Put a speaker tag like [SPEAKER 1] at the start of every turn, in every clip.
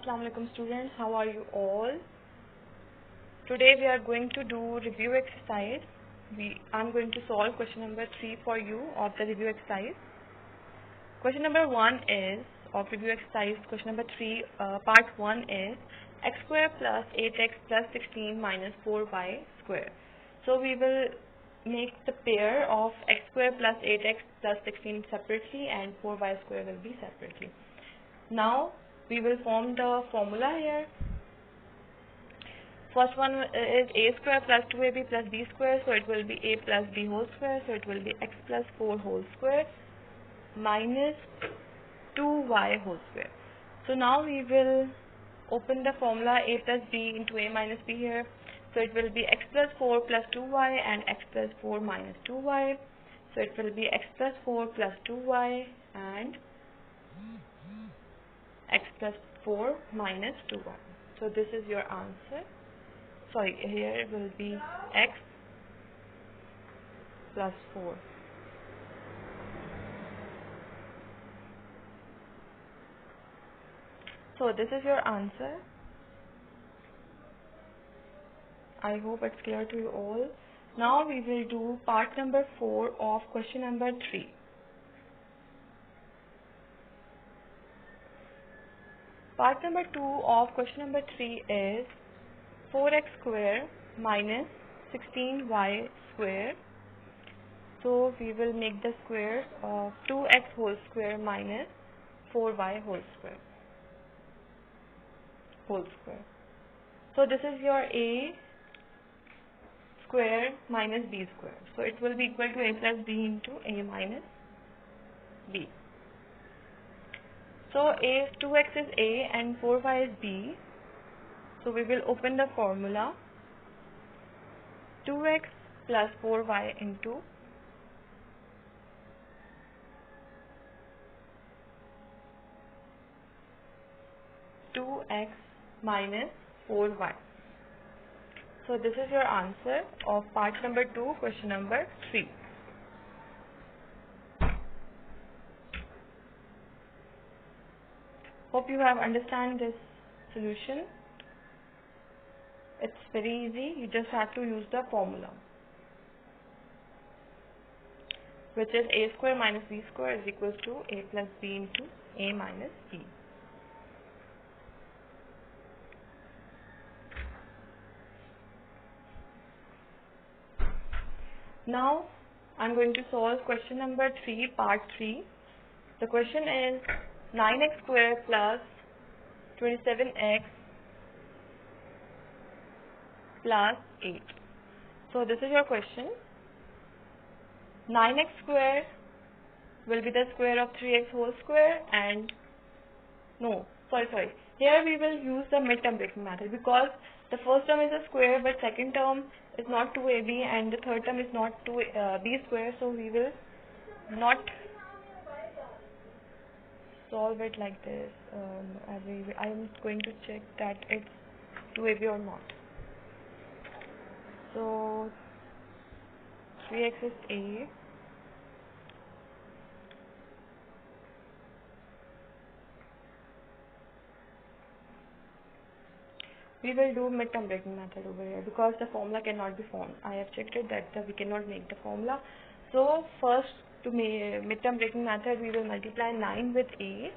[SPEAKER 1] Assalamu alaikum students, how are you all? Today we are going to do review exercise. I'm going to solve question number 3 for you of the review exercise. Question number 1 is of review exercise. Question number 3 part 1 is x square plus 8x plus 16 minus 4y square. So we will make the pair of x square plus 8x plus 16 separately and 4y square will be separately. Now we will form the formula here. First one is a square plus 2ab plus b square, so it will be a plus b whole square, so it will be x plus 4 whole square minus 2y whole square. So now we will open the formula a plus b into a minus b here, so it will be x plus 4 plus 2y and x plus 4 minus 2y, so it will be x plus 4 plus 2y and x plus 4 minus 2y. So this is your answer. Sorry, here it will be x plus 4. So this is your answer. I hope it's clear to you all. Now we will do part number 4 of question number 3. Part number 2 of question number 3 is 4x square minus 16y square. So we will make the square of 2x whole square minus 4y whole square. So this is your a square minus b square. So it will be equal to a plus b into a minus b. So 2x is a and 4y is b. So we will open the formula 2x plus 4y into 2x minus 4y. So this is your answer of part number 2, question number 3. Hope you have understand this solution. It's very easy. You just have to use the formula, which is a square minus b square is equals to a plus b into a minus b. Now I'm going to solve question number 3, part 3. The question is 9x square plus 27x plus 8. So this is your question. 9x square will be the square of 3x whole square and here we will use the midterm breaking method because the first term is a square but second term is not 2ab and the third term is not 2b square, so we will not solve it like this. I am going to check that it's 2ab or not. So 3x is a, we will do midterm breaking method over here because the formula cannot be formed. I have checked it that we cannot make the formula. So first, to midterm breaking method, we will multiply 9 with 8.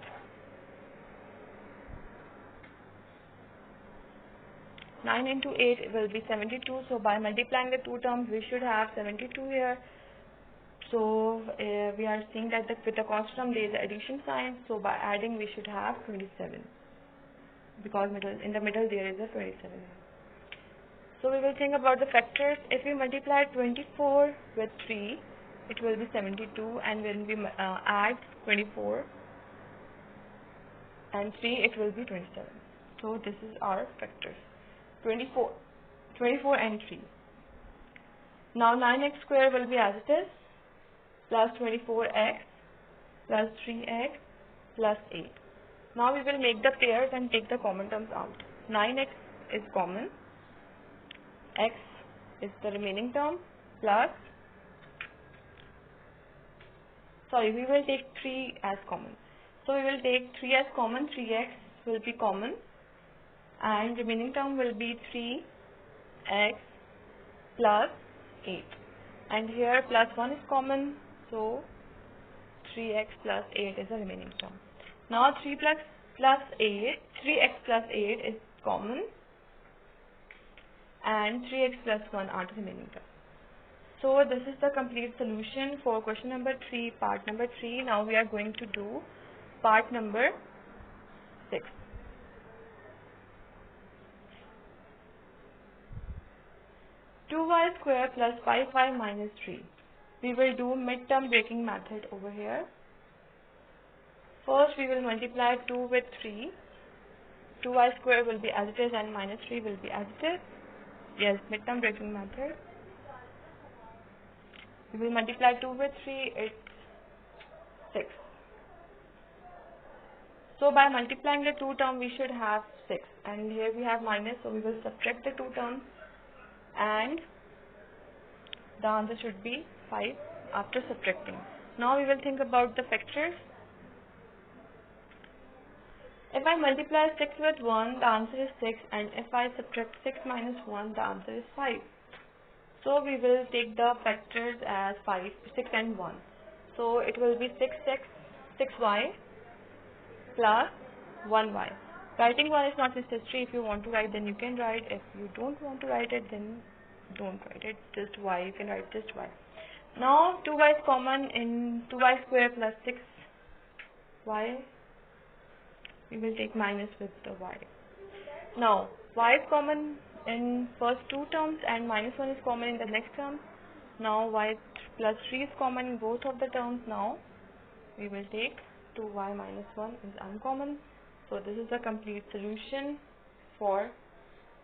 [SPEAKER 1] Nine into 8 will be 72. So by multiplying the two terms, we should have 72 here. So we are seeing that with the constant term there is addition sign. So by adding, we should have 27. Because in the middle there is a 27. So we will think about the factors. If we multiply 24 with 3, it will be 72, and when we add 24 and 3, it will be 27. So this is our factors. 24 and 3. Now 9x square will be as it is, plus 24x plus 3x plus 8. Now we will make the pairs and take the common terms out. 9x is common, x is the remaining term, plus, we will take 3 as common. So we will take 3 as common, 3x will be common. and remaining term will be 3x plus 8, and here plus 1 is common, so 3x plus 8 is the remaining term. Now 3x plus 8 is common, and 3x plus 1 are the remaining terms. So this is the complete solution for question number 3, part number 3. Now we are going to do part number 6. Two y square plus 5y minus 3. We will do midterm breaking method over here. First we will multiply 2 with 3. 2y square will be as it is and minus 3 will be as it is. Yes, midterm breaking method. We will multiply 2 with 3, it's 6. So by multiplying the two terms we should have 6, and here we have minus, so we will subtract the two terms and the answer should be 5 after subtracting. Now we will think about the factors. If I multiply 6 with 1, the answer is 6, and if I subtract 6 minus 1, the answer is 5. So we will take the factors as 5, 6 and 1. So it will be 6y plus 1y. Writing 1 is not necessary. If you want to write, then you can write. If you don't want to write it, then don't write it. Just y, you can write just y. Now 2y is common in 2y square plus 6y. We will take minus with the y. Now y is common in first two terms and minus 1 is common in the next term. Now y plus 3 is common in both of the terms. Now we will take 2y minus 1 is uncommon. So this is the complete solution for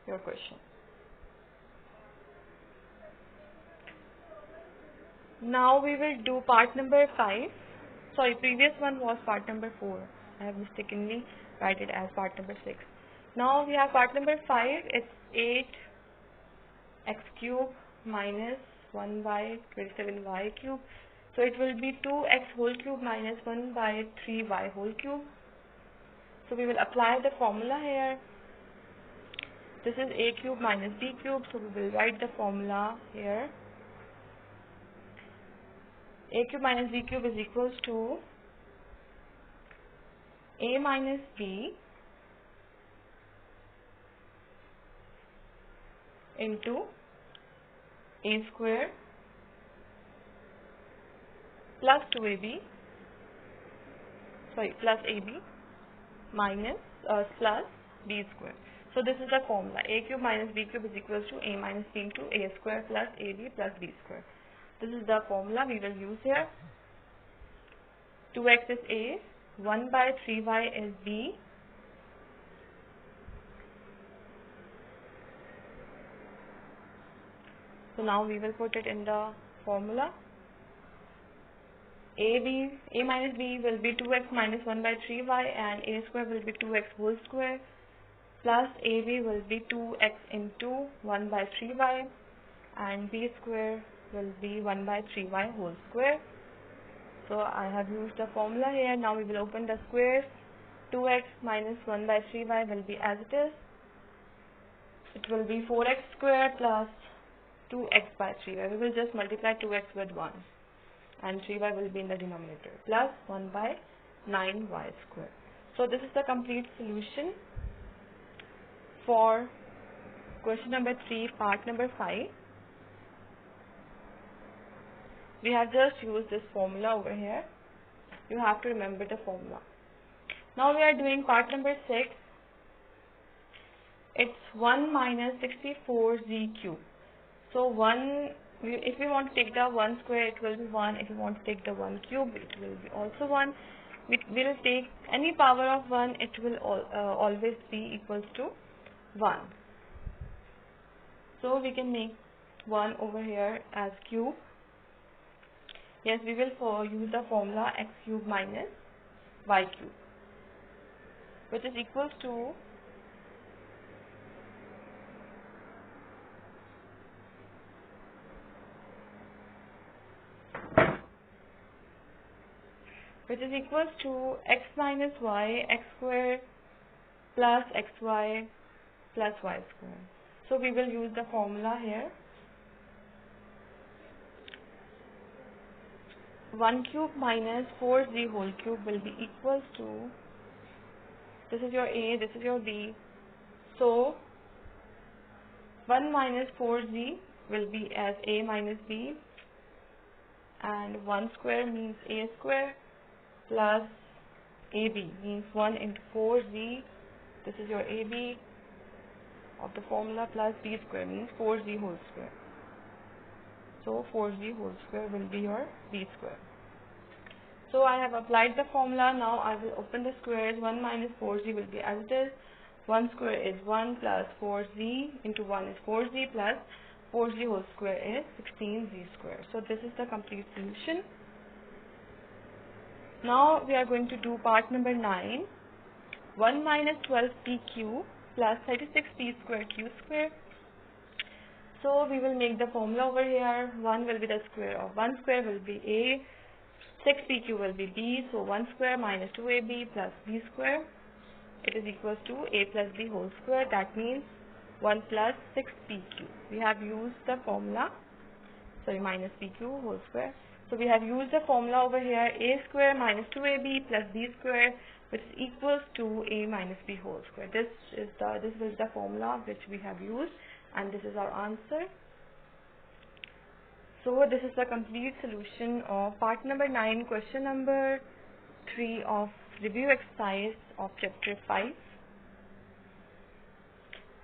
[SPEAKER 1] your question. Now we will do part number 5. Sorry, previous one was part number 4. I have mistakenly write it as part number 6. Now we have part number 5. It's 8x cube minus 1 by 27y cube. So it will be 2x whole cube minus 1 by 3y whole cube. So we will apply the formula here. This is a cube minus b cube. So we will write the formula here. A cube minus b cube is equals to a minus b into a square plus 2ab, plus ab minus plus b square. So this is the formula. A cube minus b cube is equals to a minus b into a square plus ab plus b square. This is the formula we will use here. 2x is a, 1 by 3y is b, so now we will put it in the formula. A minus b will be 2x minus 1 by 3y, and a square will be 2x whole square, plus ab will be 2x into 1 by 3y, and b square will be 1 by 3y whole square. So I have used the formula here. Now we will open the squares. 2x minus 1 by 3y will be as it is. It will be 4x square plus 2x by 3y. We will just multiply 2x with 1, and 3y will be in the denominator, plus 1 by 9y square. So this is the complete solution for question number 3, part number 5. We have just used this formula over here. You have to remember the formula. Now we are doing part number 6. It's 1 minus 64z cube. So 1, if we want to take the 1 square, it will be 1. If you want to take the 1 cube, it will be also 1. We will take any power of 1, it will always be equals to 1. So we can make 1 over here as cube. Yes, we will use the formula x cube minus y cube, which is equals to x minus y, x square plus xy plus y square. So we will use the formula here. 1 cube minus 4z whole cube will be equals to, this is your a, this is your b. So 1 minus 4z will be as a minus b, and 1 square means a square plus ab means 1 into 4z. This is your ab of the formula plus b square means 4z whole square. So 4z whole square will be your b square. So I have applied the formula. Now I will open the squares. 1 minus 4z will be as it is. 1 square is 1 plus 4z into 1 is 4z plus 4z whole square is 16z square. So this is the complete solution. Now we are going to do part number 9. 1 minus 12pq plus 36p square q square. So we will make the formula over here. 1 will be the square of 1 square will be a, 6pq will be b, so 1 square minus 2ab plus b square, it is equals to a plus b whole square. That means 1 plus 6pq. We have used the formula, minus pq whole square. So we have used the formula over here, a square minus 2ab plus b square, which is equals to a minus b whole square. This is the formula which we have used, and this is our answer. So this is the complete solution of part number 9, question number 3 of review exercise of chapter 5.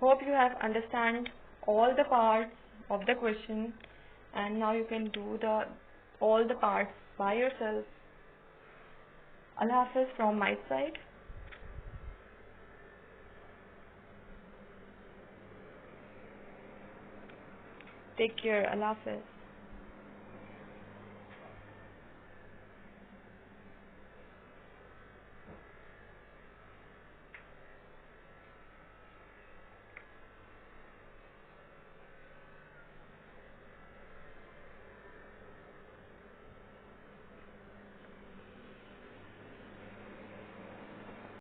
[SPEAKER 1] Hope you have understand all the parts of the question, and now you can do all the parts by yourself. Allah Hafiz from my side. Take care. Allah Hafiz.